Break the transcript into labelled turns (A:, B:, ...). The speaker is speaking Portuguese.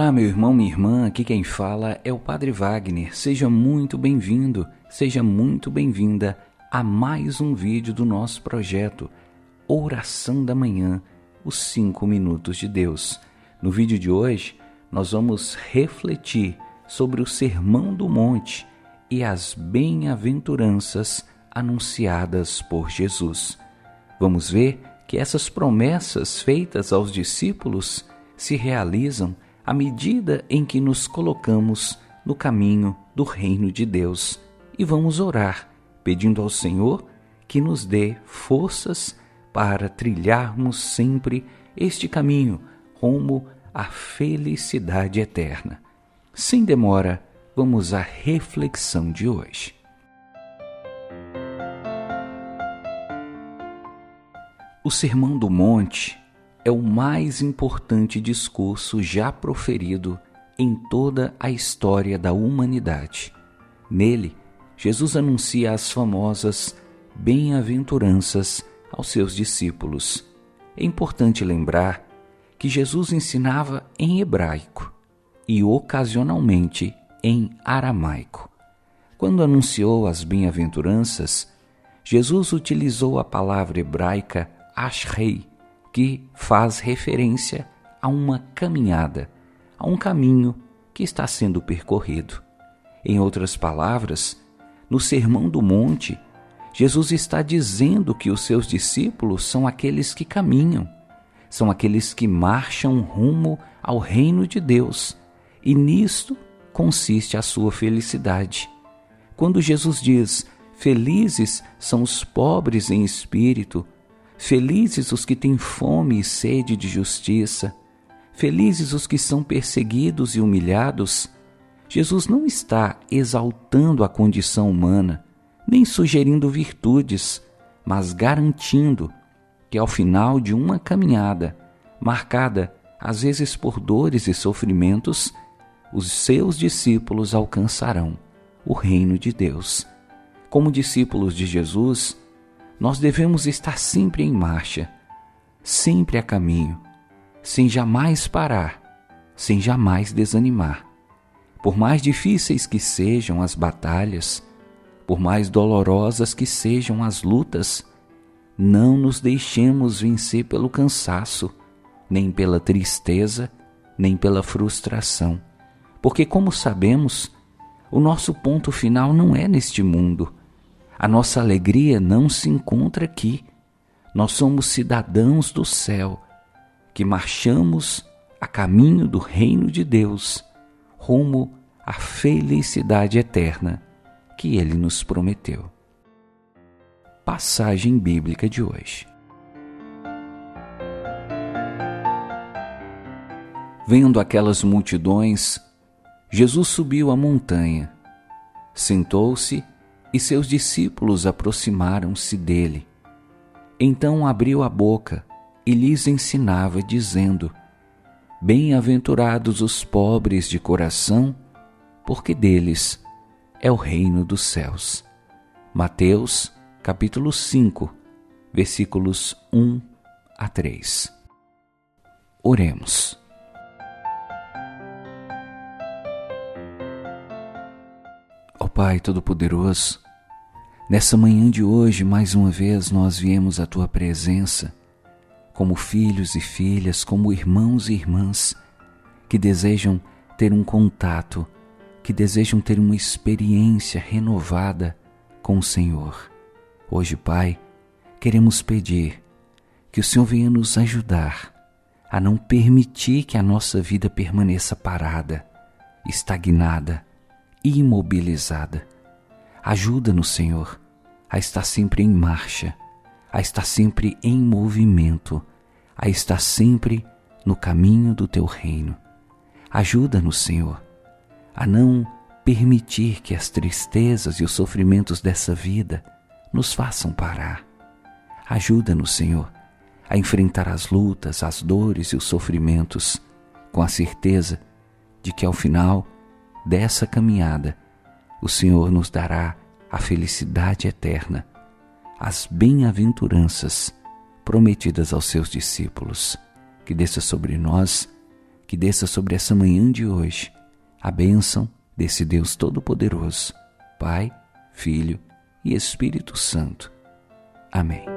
A: Olá, meu irmão, minha irmã, aqui quem fala é o Padre Wagner. Seja muito bem-vindo, seja muito bem-vinda a mais um vídeo do nosso projeto Oração da Manhã, os 5 Minutos de Deus. No vídeo de hoje, nós vamos refletir sobre o Sermão do Monte e as bem-aventuranças anunciadas por Jesus. Vamos ver que essas promessas feitas aos discípulos se realizam à medida em que nos colocamos no caminho do reino de Deus. E vamos orar, pedindo ao Senhor que nos dê forças para trilharmos sempre este caminho rumo à felicidade eterna. Sem demora, vamos à reflexão de hoje. O Sermão do Monte é o mais importante discurso já proferido em toda a história da humanidade. Nele, Jesus anuncia as famosas bem-aventuranças aos seus discípulos. É importante lembrar que Jesus ensinava em hebraico e ocasionalmente em aramaico. Quando anunciou as bem-aventuranças, Jesus utilizou a palavra hebraica ashrei, que faz referência a uma caminhada, a um caminho que está sendo percorrido. Em outras palavras, no Sermão do Monte, Jesus está dizendo que os seus discípulos são aqueles que caminham, são aqueles que marcham rumo ao reino de Deus, e nisto consiste a sua felicidade. Quando Jesus diz: "Felizes são os pobres em espírito, felizes os que têm fome e sede de justiça, felizes os que são perseguidos e humilhados", Jesus não está exaltando a condição humana, nem sugerindo virtudes, mas garantindo que ao final de uma caminhada, marcada às vezes por dores e sofrimentos, os seus discípulos alcançarão o reino de Deus. Como discípulos de Jesus, nós devemos estar sempre em marcha, sempre a caminho, sem jamais parar, sem jamais desanimar. Por mais difíceis que sejam as batalhas, por mais dolorosas que sejam as lutas, não nos deixemos vencer pelo cansaço, nem pela tristeza, nem pela frustração. Porque, como sabemos, o nosso ponto final não é neste mundo. A nossa alegria não se encontra aqui. Nós somos cidadãos do céu, que marchamos a caminho do reino de Deus, rumo à felicidade eterna que Ele nos prometeu. Passagem bíblica de hoje. Vendo aquelas multidões, Jesus subiu a montanha, sentou-se e seus discípulos aproximaram-se dele. Então abriu a boca e lhes ensinava, dizendo: "Bem-aventurados os pobres de coração, porque deles é o reino dos céus." Mateus, capítulo 5, versículos 1 a 3. Oremos. Ó Pai Todo-Poderoso, nessa manhã de hoje, mais uma vez, nós viemos à Tua presença, como filhos e filhas, como irmãos e irmãs, que desejam ter um contato, que desejam ter uma experiência renovada com o Senhor. Hoje, Pai, queremos pedir que o Senhor venha nos ajudar a não permitir que a nossa vida permaneça parada, estagnada, imobilizada. Ajuda-nos, Senhor, a estar sempre em marcha, a estar sempre em movimento, a estar sempre no caminho do Teu reino. Ajuda-nos, Senhor, a não permitir que as tristezas e os sofrimentos dessa vida nos façam parar. Ajuda-nos, Senhor, a enfrentar as lutas, as dores e os sofrimentos com a certeza de que ao final dessa caminhada o Senhor nos dará a felicidade eterna, as bem-aventuranças prometidas aos seus discípulos. Que desça sobre nós que desça sobre essa manhã de hoje a bênção desse Deus Todo-Poderoso, Pai, Filho e Espírito Santo. Amém.